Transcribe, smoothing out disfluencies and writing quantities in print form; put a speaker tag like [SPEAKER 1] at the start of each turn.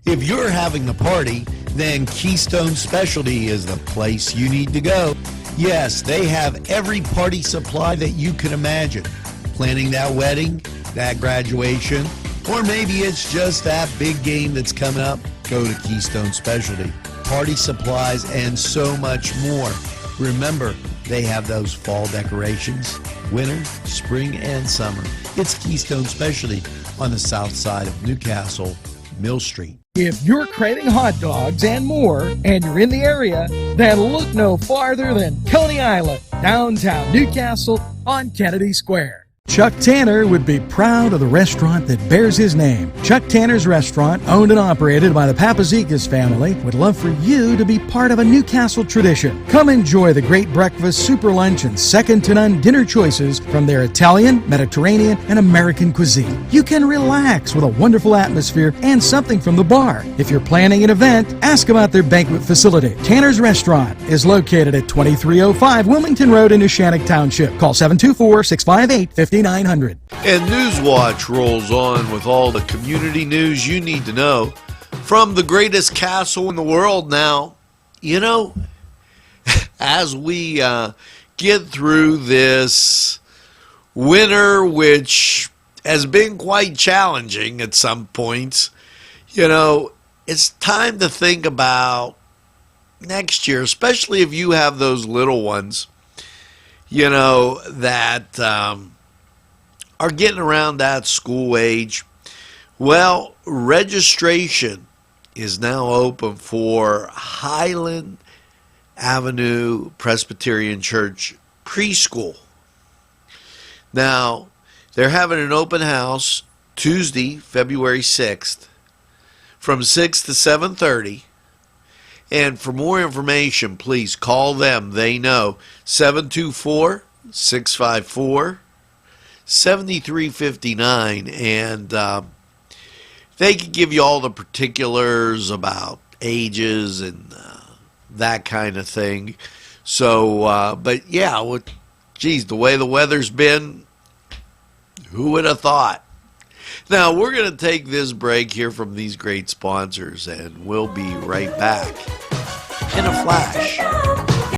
[SPEAKER 1] If you're having a party, then Keystone Specialty is the place you need to go. Yes, they have every party supply that you can imagine. Planning that wedding, that graduation, or maybe it's just that big game that's coming up, go to Keystone Specialty. Party supplies and so much more. Remember, they have those fall decorations, winter, spring, and summer. It's Keystone Specialty on the south side of Newcastle, Mill Street.
[SPEAKER 2] If you're craving hot dogs and more, and you're in the area, then look no farther than Coney Island, downtown Newcastle on Kennedy Square. Chuck Tanner would be proud of the restaurant that bears his name. Chuck Tanner's Restaurant, owned and operated by the Papazikas family, would love for you to be part of a Newcastle tradition. Come enjoy the great breakfast, super lunch, and second-to-none dinner choices from their Italian, Mediterranean, and American cuisine. You can relax with a wonderful atmosphere and something from the bar. If you're planning an event, ask about their banquet facility. Tanner's Restaurant is located at 2305 Wilmington Road in Neshannock Township. Call 724-658-5900.
[SPEAKER 3] And NewsWatch rolls on with all the community news you need to know from the greatest castle in the world. Now, you know, as we get through this winter, which has been quite challenging at some points, you know, it's time to think about next year, especially if you have those little ones, you know, that are getting around that school age. Well, registration is now open for Highland Avenue Presbyterian Church preschool. Now, they're having an open house Tuesday, February 6th from 6 to 7:30. And for more information, please call them. They know 724-654-7359, and they can give you all the particulars about ages and that kind of thing. So, but yeah, geez, the way the weather's been, who would have thought? Now, we're going to take this break here from these great sponsors, and we'll be right back in a flash.